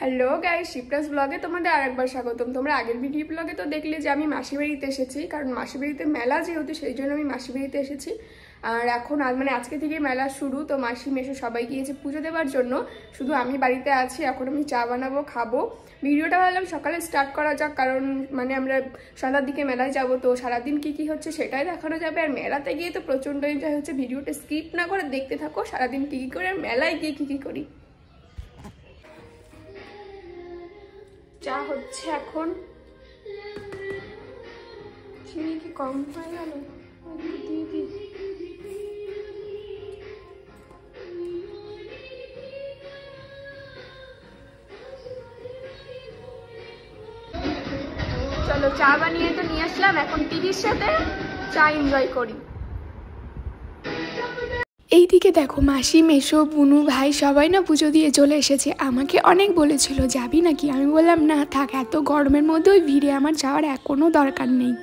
Hello guys, Shipra's ব্লগে তোমাদের আরেকবার স্বাগতম। তোমরা আগের ভিডিও ব্লগে তো দেখলে যে আমি মাসি বাড়িতে এসেছি, কারণ মাসি বাড়িতে মেলা যেহেতু সেই জন্য আমি মাসি বাড়িতে এসেছি। আর এখন মানে আজকে থেকে মেলা শুরু, তো মাসি মেশো সবাই গিয়েছে পুজো দেওয়ার জন্য, শুধু আমি বাড়িতে আছি। এখন আমি চা বানাবো, খাবো। ভিডিওটা ভাবলাম সকালে স্টার্ট করা যাক, কারণ মানে আমরা সন্ধ্যার দিকে মেলায় যাব, তো সারাদিন কি হচ্ছে সেটাই দেখানো যাবে। আর মেলাতে গিয়ে তো প্রচণ্ড এনজয় হচ্ছে, ভিডিওটা স্কিপ না করে দেখতে থাকো সারাদিন কী করে আর মেলায় গিয়ে কী করি। চা হচ্ছে এখন। চিনি কি কম হয়ে গেল? দিয়ে দিই। চলো, চা বানিয়ে তো নিয়ে আসলাম, এখন টিভির সাথে চা এনজয় করি। এইদিকে দেখো, মাসি মেশো বুনু ভাই সবাই না পুজো দিয়ে চলে এসেছে। আমাকে অনেক বলেছিল যাবি নাকি, আমি বললাম না থাক, এত গরমের মধ্যে ওই ভিড়ে আমার যাওয়ার কোনো দরকার নেই।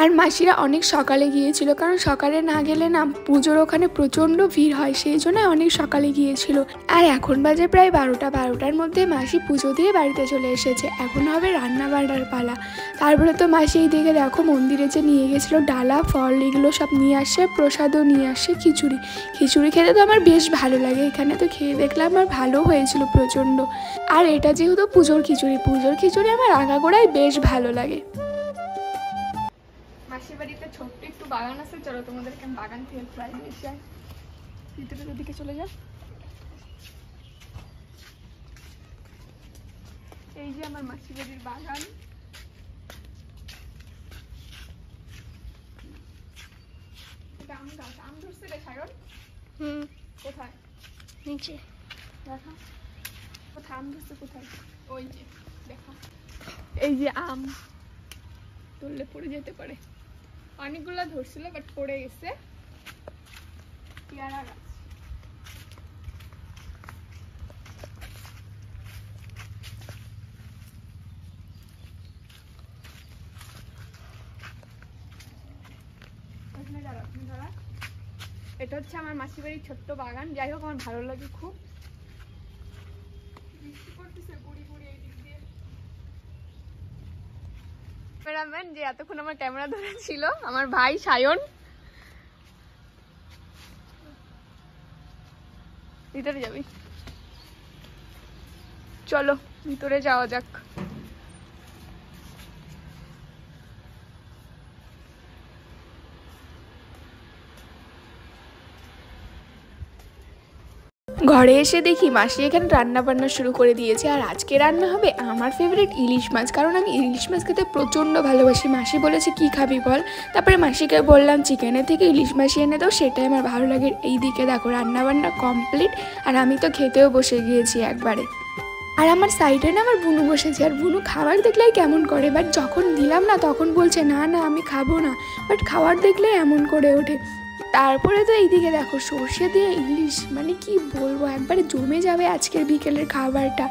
আর মাসিরা অনেক সকালে গিয়েছিল, কারণ সকালে না গেলে না পুজোর ওখানে প্রচণ্ড ভিড় হয়, সেই জন্য অনেক সকালে গিয়েছিল। আর এখন বাজে প্রায় 12টার মধ্যে মাসি পুজো দিয়ে বাড়িতে চলে এসেছে। এখন হবে রান্না বান্নার পালা। তারপরে তো মাসি এই দিকে দেখো মন্দিরে যে নিয়ে গেছিলো ডালা ফল এগুলো সব নিয়ে আসছে, প্রসাদও নিয়ে আসছে, খিচুড়ি খেতে তো আমার বেশ ভালো লাগে। এখানে তো খেয়ে দেখলাম আর ভালো হয়েছিল প্রচণ্ড। আর এটা যেহেতু পুজোর খিচুড়ি আমার আগাগোড়াই বেশ ভালো লাগে। মাসির বাড়িতে ছোট্ট একটু বাগান আছে, চলো তোমাদেরকে আমি বাগান থেকে প্রায় এসে যাই। ভিতরের ওদিকে চলে যাও। এই যে আমার মাসির বাড়ির বাগান। আম গাছ, আম ধরছে রে সায়ন? কোথায়? নিচে দেখা। কোথায় আম ধরছে? কোথায়? ওই যে দেখা, এই যে আম ধরলে পড়ে যেতে পারে। অনেকগুলো ধরছিল বাট পড়ে গেছে। পেয়ারা গাছ, এটা হচ্ছে আমার মাসির বাড়ির ছোট্ট বাগান। যাই হোক, আমার ভালো লাগে খুব। বৃষ্টি পড়তেছে গুড়ি গুড়ি এই দিক দিয়ে। ক্যামেরাম্যান যে এতক্ষণ আমার ক্যামেরা ধরে ছিল, আমার ভাই সায়ন। ভিতরে যাবি? চলো ভিতরে যাওয়া যাক। ঘরে এসে দেখি মাসি এখানে রান্না বান্না শুরু করে দিয়েছে। আর আজকে রান্না হবে আমার ফেভারিট ইলিশ মাছ, কারণ আমি ইলিশ মাছ খেতে প্রচণ্ড ভালোবাসি। মাসি বলেছে কি খাবি বল, তারপরে মাসিকে বললাম চিকেনের থেকে ইলিশ মাছ এনে দাও, সেটাই আমার ভালো লাগে। এই দিকে দেখো রান্না বান্না কমপ্লিট, আর আমি তো খেতেও বসে গিয়েছি একবারে। আর আমার সাইডে না আমার বুনু বসেছে, আর বুনু খাবার দেখলেই কেমন করে, বাট যখন দিলাম না তখন বলছে না না আমি খাবো না, বাট খাবার দেখলে এমন করে ওঠে। তারপরে তো এইদিকে দেখো সর্ষে দিয়ে ইলিশ, মানে কি বলবো, একবারে জমে যাবে আজকের বিকেলের খাবারটা।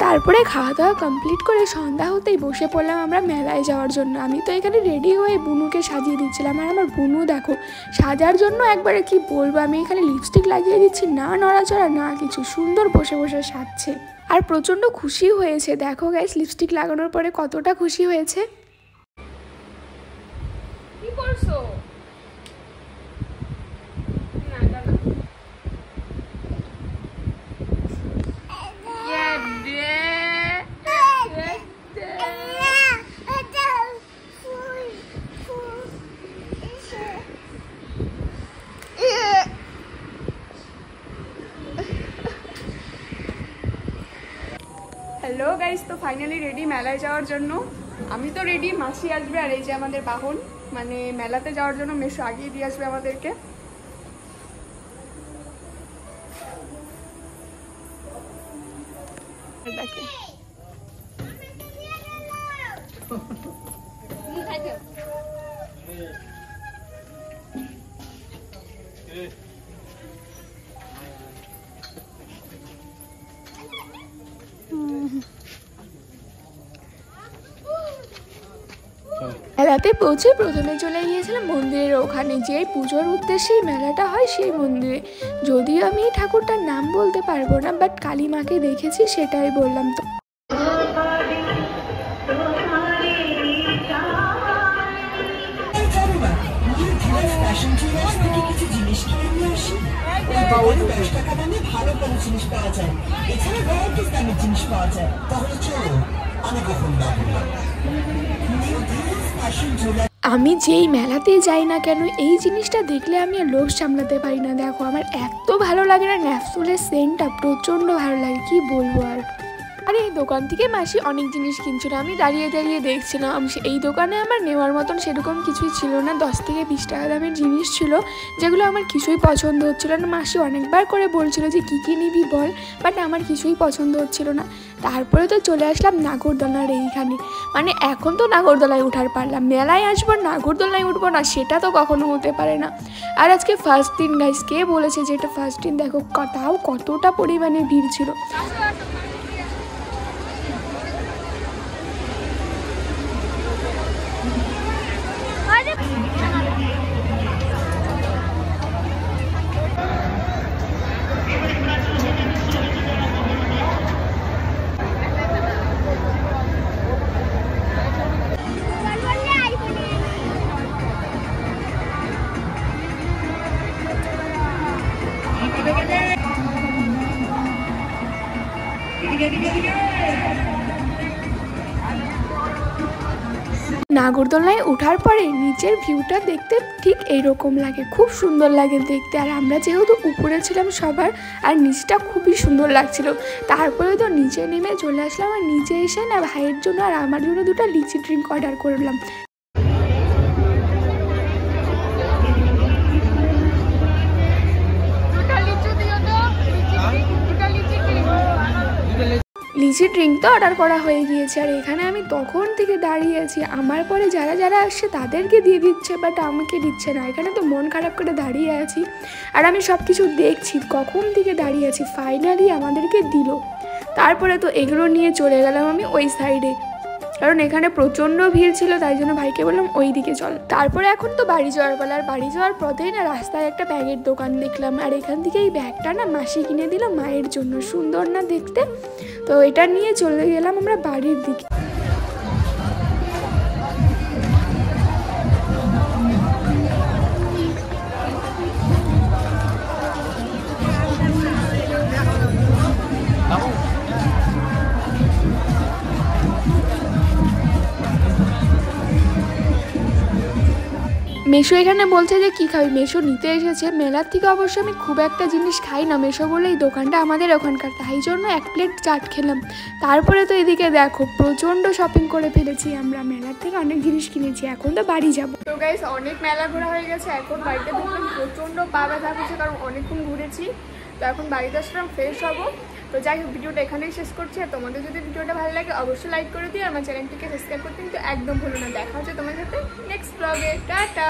তারপরে খাওয়া দাওয়া কমপ্লিট করে সন্ধ্যা হতেই বসে পড়লাম আমরা মেলায় যাওয়ার জন্য। আমি তো এখানে রেডি হয়ে বুনুকে সাজিয়ে দিচ্ছিলাম, আর আমার বুনু দেখো সাজার জন্য একবারে কি বলবো, আমি এখানে লিপস্টিক লাগিয়ে দিচ্ছি, না নড়াচড়া না কিছু, সুন্দর বসে বসে সাজছে। আর প্রচণ্ড খুশি হয়েছে, দেখো গাইস লিপস্টিক লাগানোর পরে কতটা খুশি হয়েছে। কি করছো? হ্যালো গাইস, তো ফাইনালি রেডি মেলায় যাওয়ার জন্য। আমি তো রেডি, মাসি আসবে, আর এই যে আমাদের বাহন, মানে মেলাতে যাওয়ার জন্য মেশো আগিয়ে দিয়ে আসবে আমাদেরকে। দেখে মেলাতে পৌঁছে প্রথমে চলে গিয়েছিলাম মন্দিরের ওখানে, যে পুজোর উদ্দেশ্যেই মেলাটা হয় সেই মন্দিরে। যদিও আমি এই ঠাকুরটার নাম বলতে পারবো না, বাট কালী মাকে দেখেছি সেটাই বললাম। তো আমি যেই মেলাতেই যাই না কেন এই জিনিসটা দেখলে আমি আর লোভ সামলাতে পারি না। দেখো আমার এত ভালো লাগে না, ন্যাপসুলের সেন্টটা প্রচণ্ড ভালো লাগে, কি বলবো আর। আর এই দোকান থেকে মাসি অনেক জিনিস কিনছিল, আমি দাঁড়িয়ে দাঁড়িয়ে দেখছিলাম। এই দোকানে আমার নেওয়ার মতন সেরকম কিছুই ছিল না, 10 থেকে 20 টাকা দামের জিনিস ছিল যেগুলো আমার কিছুই পছন্দ হচ্ছিল না। মাসি অনেকবার করে বলছিল যে কী কী নিবি বল, বাট আমার কিছুই পছন্দ হচ্ছিল না। তারপরে তো চলে আসলাম নাগরদোলার এইখানে। মানে এখন তো নাগরদোলায় উঠার পারলাম, মেলায় আসবো নাগরদোলায় উঠবো না সেটা তো কখনো হতে পারে না। আর আজকে ফার্স্ট দিন গাইস, কে বলেছে যে এটা ফার্স্ট দিন, দেখো তাও কতটা পরিমাণে ভিড় ছিল। নাগরদোলায় ওঠার পরে নিচের ভিউটা দেখতে ঠিক এইরকম লাগে, খুব সুন্দর লাগে দেখতে। আর আমরা যেহেতু উপরে ছিলাম সবার, আর নিচটা খুবই সুন্দর লাগছিল। তারপরে তো নিচে নেমে চলে আসলাম, আর নিচে এসে না ভাইয়ের জন্য আর আমার জন্য 2টা লিচি ড্রিঙ্ক অর্ডার করলাম। লিচি ড্রিঙ্ক তো অর্ডার করা হয়ে গিয়েছে, আর এখানে আমি তখন থেকে দাঁড়িয়ে আছি। আমার পরে যারা যারা আসছে তাদেরকে দিয়ে দিচ্ছে, বাট আমাকে দিচ্ছে না। এখানে তো মন খারাপ করে দাঁড়িয়ে আছি, আর আমি সব কিছু দেখছি, কখন থেকে দাঁড়িয়ে আছি। ফাইনালি আমাদেরকে দিল। তারপরে তো এগুলো নিয়ে চলে গেলাম আমি ওই সাইডে, কারণ এখানে প্রচণ্ড ভিড় ছিল, তাই জন্য ভাইকে বললাম ওই দিকে চল। তারপরে এখন তো বাড়ি যাওয়ার পালা, আর বাড়ি যাওয়ার পথেই না রাস্তায় একটা ব্যাগের দোকান দেখলাম, আর এখান থেকে এই ব্যাগটা না মাসি কিনে দিল মায়ের জন্য, সুন্দর না দেখতে। তো এটা নিয়ে চলে গেলাম আমরা বাড়ির দিকে। মেশো এখানে বলছে যে কী খাবি, মেশো নিতে এসেছে মেলার থেকে। অবশ্য আমি খুব একটা জিনিস খাই না, মেশো বলে এই দোকানটা আমাদের ওখানকার, তাই জন্য 1 প্লেট চাট খেলাম। তারপরে তো এদিকে দেখো প্রচণ্ড শপিং করে ফেলেছি আমরা, মেলার থেকে অনেক জিনিস কিনেছি। এখন তো বাড়ি যাবো। তো গাইস অনেক মেলা ঘোরা হয়ে গেছে, এখন বাড়িতে ঢুকলাম, প্রচণ্ড পা ব্যথা করছে কারণ অনেকক্ষণ ঘুরেছি। তো এখন বাড়িতে আসলাম, ফ্রেশ হবো। তো যাই হোক ভিডিওটা এখানেই শেষ করছি। আর তোমাদের যদি ভিডিওটা ভালো লাগে অবশ্যই লাইক করে দিও, আমার চ্যানেলটিকে সাবস্ক্রাইব করতে কিন্তু একদম ভুলো না। দেখা হচ্ছে তোমার সাথে নেক্সট ব্লগে, টাটা।